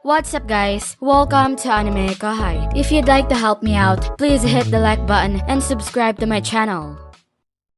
What's up guys? Welcome to AnimeKouhai. If you'd like to help me out, please hit the like button and subscribe to my channel.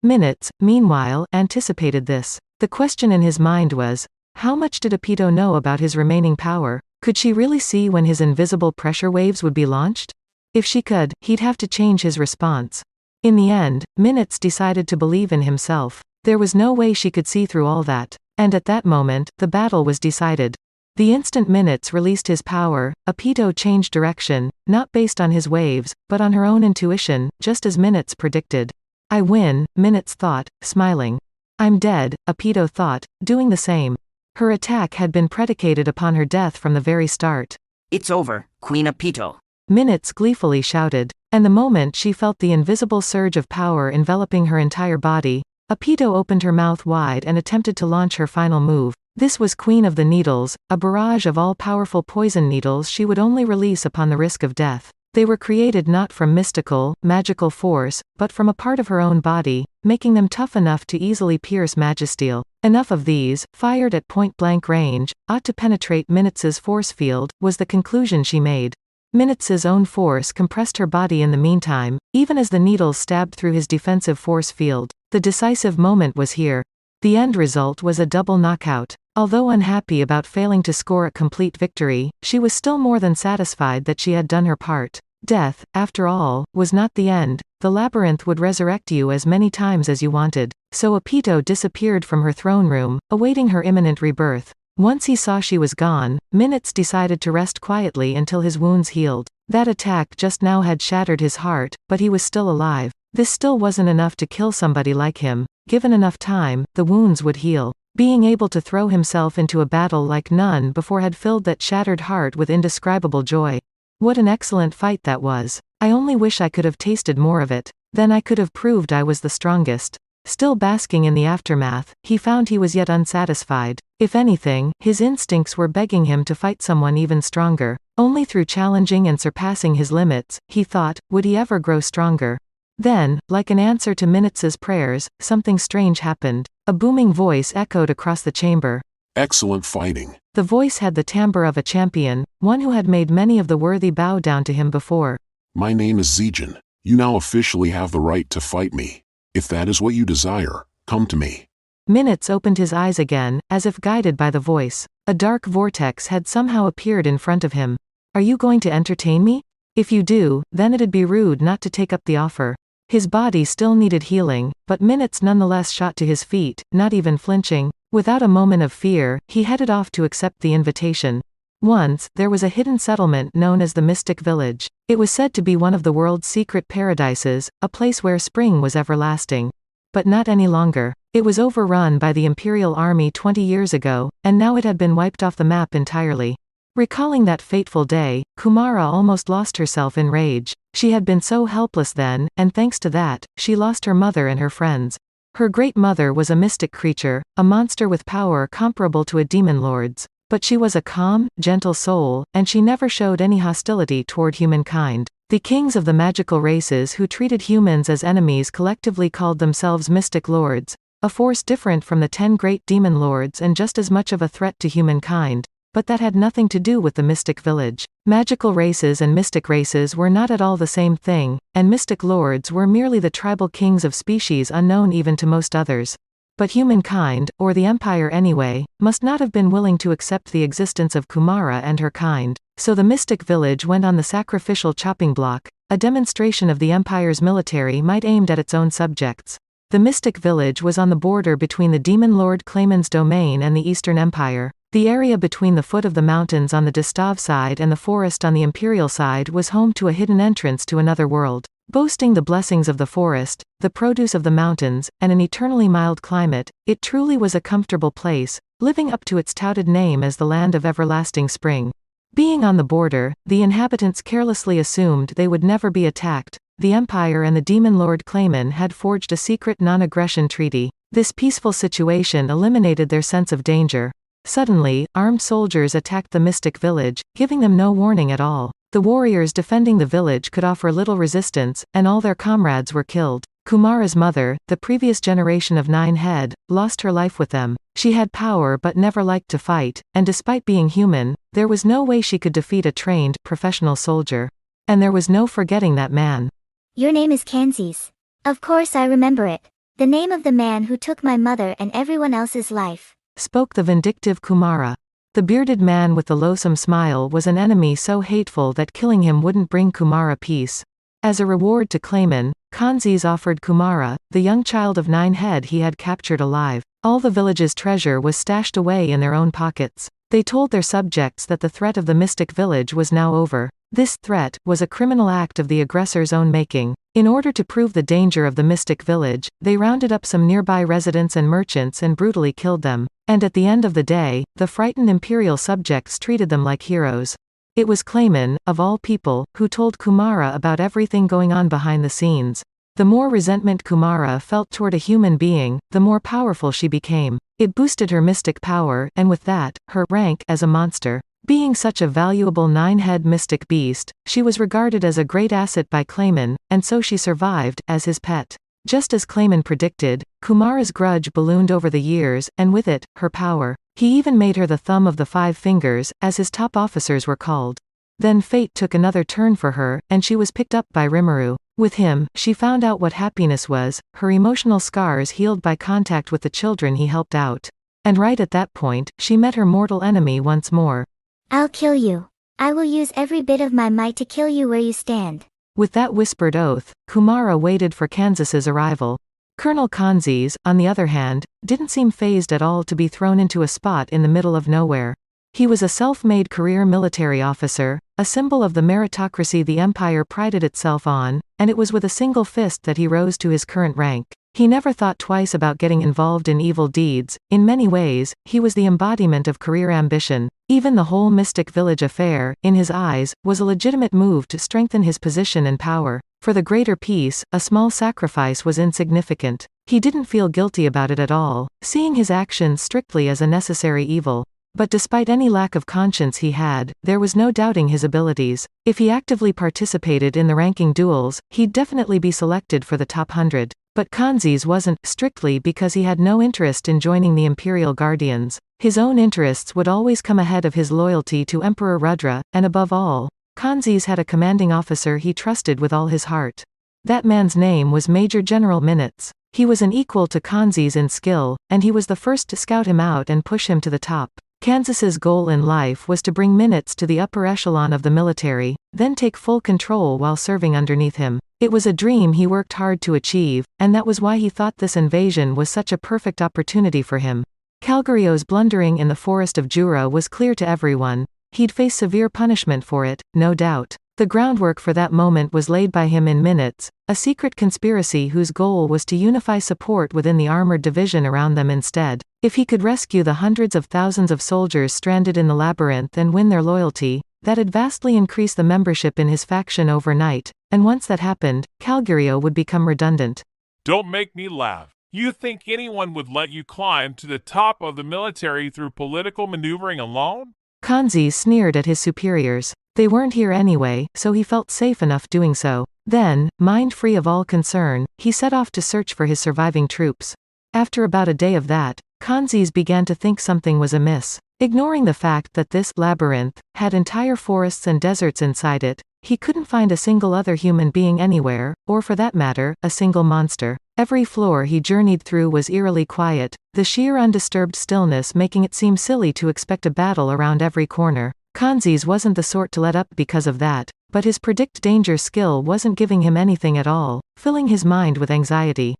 Minitz, meanwhile, anticipated this. The question in his mind was, how much did Apito know about his remaining power? Could she really see when his invisible pressure waves would be launched? If she could, he'd have to change his response. In the end, Minitz decided to believe in himself. There was no way she could see through all that. And at that moment, the battle was decided. The instant Minitz released his power, Apito changed direction, not based on his waves, but on her own intuition, just as Minitz predicted. I win, Minitz thought, smiling. I'm dead, Apito thought, doing the same. Her attack had been predicated upon her death from the very start. It's over, Queen Apito. Minitz gleefully shouted. And the moment she felt the invisible surge of power enveloping her entire body, Apito opened her mouth wide and attempted to launch her final move. This was Queen of the Needles, a barrage of all-powerful poison needles she would only release upon the risk of death. They were created not from mystical, magical force, but from a part of her own body, making them tough enough to easily pierce magisteel. Enough of these, fired at point-blank range, ought to penetrate Minitz's force field, was the conclusion she made. Minitz's own force compressed her body in the meantime, even as the needles stabbed through his defensive force field. The decisive moment was here. The end result was a double knockout. Although unhappy about failing to score a complete victory, she was still more than satisfied that she had done her part. Death, after all, was not the end. The labyrinth would resurrect you as many times as you wanted. So Apito disappeared from her throne room, awaiting her imminent rebirth. Once he saw she was gone, Minitz decided to rest quietly until his wounds healed. That attack just now had shattered his heart, but he was still alive. This still wasn't enough to kill somebody like him. Given enough time, the wounds would heal. Being able to throw himself into a battle like none before had filled that shattered heart with indescribable joy. What an excellent fight that was. I only wish I could have tasted more of it. Then I could have proved I was the strongest. Still basking in the aftermath, he found he was yet unsatisfied. If anything, his instincts were begging him to fight someone even stronger. Only through challenging and surpassing his limits, he thought, would he ever grow stronger. Then, like an answer to Minitz's prayers, something strange happened. A booming voice echoed across the chamber. Excellent fighting. The voice had the timbre of a champion, one who had made many of the worthy bow down to him before. My name is Zijin. You now officially have the right to fight me. If that is what you desire, come to me. Minitz opened his eyes again, as if guided by the voice. A dark vortex had somehow appeared in front of him. Are you going to entertain me? If you do, then it'd be rude not to take up the offer. His body still needed healing, but Minitz nonetheless shot to his feet, not even flinching. Without a moment of fear, he headed off to accept the invitation. Once, there was a hidden settlement known as the Mystic Village. It was said to be one of the world's secret paradises, a place where spring was everlasting. But not any longer. It was overrun by the Imperial Army 20 years ago, and now it had been wiped off the map entirely. Recalling that fateful day, Kumara almost lost herself in rage. She had been so helpless then, and thanks to that, she lost her mother and her friends. Her great mother was a mystic creature, a monster with power comparable to a demon lord's. But she was a calm, gentle soul, and she never showed any hostility toward humankind. The kings of the magical races who treated humans as enemies collectively called themselves mystic lords, a force different from the 10 great demon lords and just as much of a threat to humankind. But that had nothing to do with the Mystic Village. Magical races and mystic races were not at all the same thing, and mystic lords were merely the tribal kings of species unknown even to most others. But humankind, or the Empire anyway, must not have been willing to accept the existence of Kumara and her kind. So the Mystic Village went on the sacrificial chopping block, a demonstration of the Empire's military might aimed at its own subjects. The Mystic Village was on the border between the Demon Lord Claiman's domain and the Eastern Empire. The area between the foot of the mountains on the Distav side and the forest on the Imperial side was home to a hidden entrance to another world. Boasting the blessings of the forest, the produce of the mountains, and an eternally mild climate, it truly was a comfortable place, living up to its touted name as the land of everlasting spring. Being on the border, the inhabitants carelessly assumed they would never be attacked. The Empire and the Demon Lord Claiman had forged a secret non-aggression treaty. This peaceful situation eliminated their sense of danger. Suddenly, armed soldiers attacked the Mystic Village, giving them no warning at all. The warriors defending the village could offer little resistance, and all their comrades were killed. Kumara's mother, the previous generation of Nine-Head, lost her life with them. She had power but never liked to fight, and despite being human, there was no way she could defeat a trained, professional soldier. And there was no forgetting that man. Your name is Kanzis. Of course I remember it. The name of the man who took my mother and everyone else's life, spoke the vindictive Kumara. The bearded man with the loathsome smile was an enemy so hateful that killing him wouldn't bring Kumara peace. As a reward to Clayman, Kanzis offered Kumara, the young child of 9 head he had captured alive. All the village's treasure was stashed away in their own pockets. They told their subjects that the threat of the mystic village was now over. This threat was a criminal act of the aggressor's own making. In order to prove the danger of the mystic village, they rounded up some nearby residents and merchants and brutally killed them. And at the end of the day, the frightened imperial subjects treated them like heroes. It was Clayman, of all people, who told Kumara about everything going on behind the scenes. The more resentment Kumara felt toward a human being, the more powerful she became. It boosted her mystic power, and with that, her rank as a monster. Being such a valuable 9-head mystic beast, she was regarded as a great asset by Clayman, and so she survived, as his pet. Just as Clayman predicted, Kumara's grudge ballooned over the years, and with it, her power. He even made her the thumb of the 5 fingers, as his top officers were called. Then fate took another turn for her, and she was picked up by Rimuru. With him, she found out what happiness was, her emotional scars healed by contact with the children he helped out. And right at that point, she met her mortal enemy once more. I'll kill you. I will use every bit of my might to kill you where you stand. With that whispered oath, Kumara waited for Kanzas's arrival. Colonel Kanzis, on the other hand, didn't seem fazed at all to be thrown into a spot in the middle of nowhere. He was a self-made career military officer, a symbol of the meritocracy the empire prided itself on, and it was with a single fist that he rose to his current rank. He never thought twice about getting involved in evil deeds. In many ways, he was the embodiment of career ambition. Even the whole Mystic Village affair, in his eyes, was a legitimate move to strengthen his position and power. For the greater peace, a small sacrifice was insignificant. He didn't feel guilty about it at all, seeing his actions strictly as a necessary evil. But despite any lack of conscience he had, there was no doubting his abilities. If he actively participated in the ranking duels, he'd definitely be selected for the top 100. But Kanzis wasn't, strictly because he had no interest in joining the Imperial Guardians. His own interests would always come ahead of his loyalty to Emperor Rudra, and above all, Kanzis had a commanding officer he trusted with all his heart. That man's name was Major General Minitz. He was an equal to Kanzis in skill, and he was the first to scout him out and push him to the top. Kanzas's goal in life was to bring Minitz to the upper echelon of the military, then take full control while serving underneath him. It was a dream he worked hard to achieve, and that was why he thought this invasion was such a perfect opportunity for him. Calgario's blundering in the forest of Jura was clear to everyone. He'd face severe punishment for it, no doubt. The groundwork for that moment was laid by him in Minitz, a secret conspiracy whose goal was to unify support within the armored division around them instead. If he could rescue the hundreds of thousands of soldiers stranded in the labyrinth and win their loyalty, that'd vastly increase the membership in his faction overnight, and once that happened, Calgario would become redundant. Don't make me laugh. You think anyone would let you climb to the top of the military through political maneuvering alone? Kanzis sneered at his superiors. They weren't here anyway, so he felt safe enough doing so. Then, mind-free of all concern, he set off to search for his surviving troops. After about a day of that, Kanzis began to think something was amiss. Ignoring the fact that this labyrinth had entire forests and deserts inside it, he couldn't find a single other human being anywhere, or for that matter, a single monster. Every floor he journeyed through was eerily quiet, the sheer undisturbed stillness making it seem silly to expect a battle around every corner. Kanzis wasn't the sort to let up because of that, but his predict danger skill wasn't giving him anything at all, filling his mind with anxiety.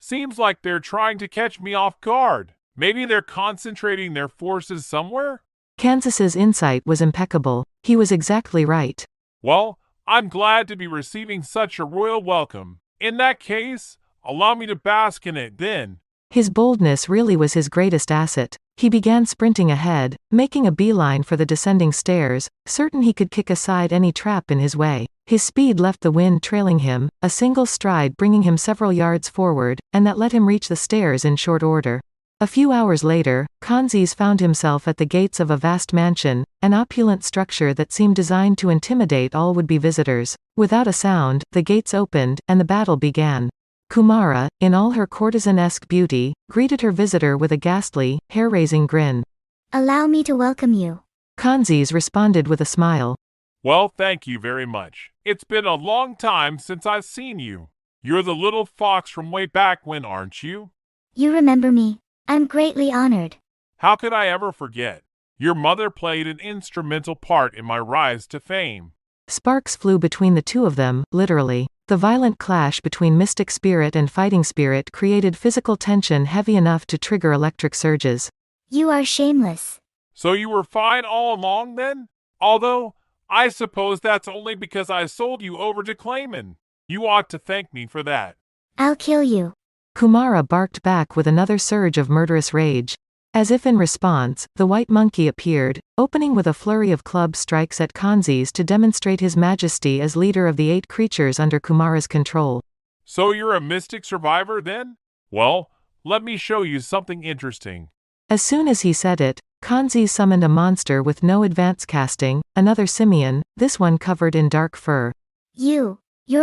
Seems like they're trying to catch me off guard. Maybe they're concentrating their forces somewhere? Kanzas's insight was impeccable. He was exactly right. Well, I'm glad to be receiving such a royal welcome. In that case, allow me to bask in it then. His boldness really was his greatest asset. He began sprinting ahead, making a beeline for the descending stairs, certain he could kick aside any trap in his way. His speed left the wind trailing him, a single stride bringing him several yards forward, and that let him reach the stairs in short order. A few hours later, Kanzis found himself at the gates of a vast mansion, an opulent structure that seemed designed to intimidate all would-be visitors. Without a sound, the gates opened, and the battle began. Kumara, in all her courtesan-esque beauty, greeted her visitor with a ghastly, hair-raising grin. Allow me to welcome you. Kanzis responded with a smile. Well, thank you very much. It's been a long time since I've seen you. You're the little fox from way back when, aren't you? You remember me. I'm greatly honored. How could I ever forget? Your mother played an instrumental part in my rise to fame. Sparks flew between the two of them, literally. The violent clash between mystic spirit and fighting spirit created physical tension heavy enough to trigger electric surges. You are shameless. So you were fine all along then? Although, I suppose that's only because I sold you over to Clayman. You ought to thank me for that. I'll kill you. Kumara barked back with another surge of murderous rage. As if in response, the white monkey appeared, opening with a flurry of club strikes at Kanzis to demonstrate his majesty as leader of the 8 creatures under Kumara's control. So you're a mystic survivor then? Well, let me show you something interesting. As soon as he said it, Kanzi summoned a monster with no advance casting, another simian, this one covered in dark fur. You're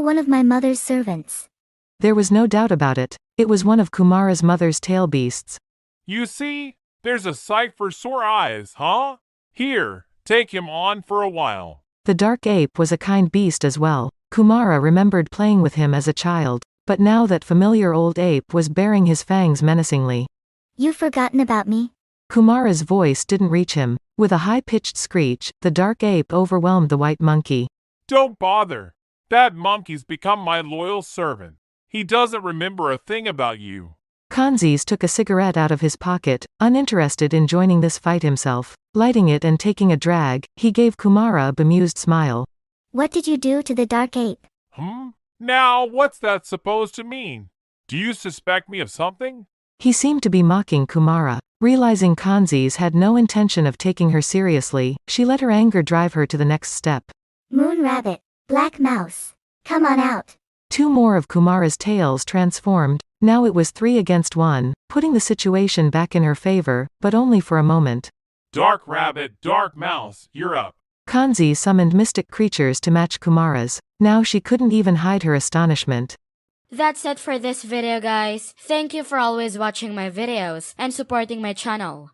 one of my mother's servants. There was no doubt about it. It was one of Kumara's mother's tail beasts. You see, there's a sight for sore eyes, huh? Here, take him on for a while. The dark ape was a kind beast as well. Kumara remembered playing with him as a child, but now that familiar old ape was baring his fangs menacingly. You've forgotten about me? Kumara's voice didn't reach him. With a high-pitched screech, the dark ape overwhelmed the white monkey. Don't bother. That monkey's become my loyal servant. He doesn't remember a thing about you. Kanzis took a cigarette out of his pocket, uninterested in joining this fight himself. Lighting it and taking a drag, he gave Kumara a bemused smile. What did you do to the dark ape? Now, what's that supposed to mean? Do you suspect me of something? He seemed to be mocking Kumara. Realizing Kanzis had no intention of taking her seriously, she let her anger drive her to the next step. Moon rabbit, black mouse, come on out. 2 more of Kumara's tails transformed. Now it was 3 against 1, putting the situation back in her favor, but only for a moment. Dark rabbit, dark mouse, you're up. Kanzi summoned mystic creatures to match Kumara's. Now she couldn't even hide her astonishment. That's it for this video, guys. Thank you for always watching my videos and supporting my channel.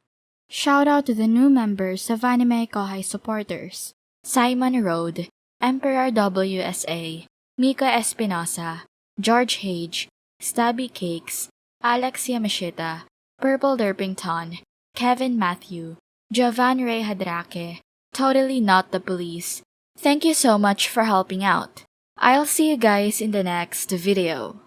Shout out to the new members of AnimeKouhai supporters: Simon Road, Emperor WSA, Mika Espinosa, George Hage, Stabby Cakes, Alex Yamashita, Purple Derpington, Kevin Matthew, Jovan Ray Hadrake, Totally Not the Police. Thank you so much for helping out. I'll see you guys in the next video.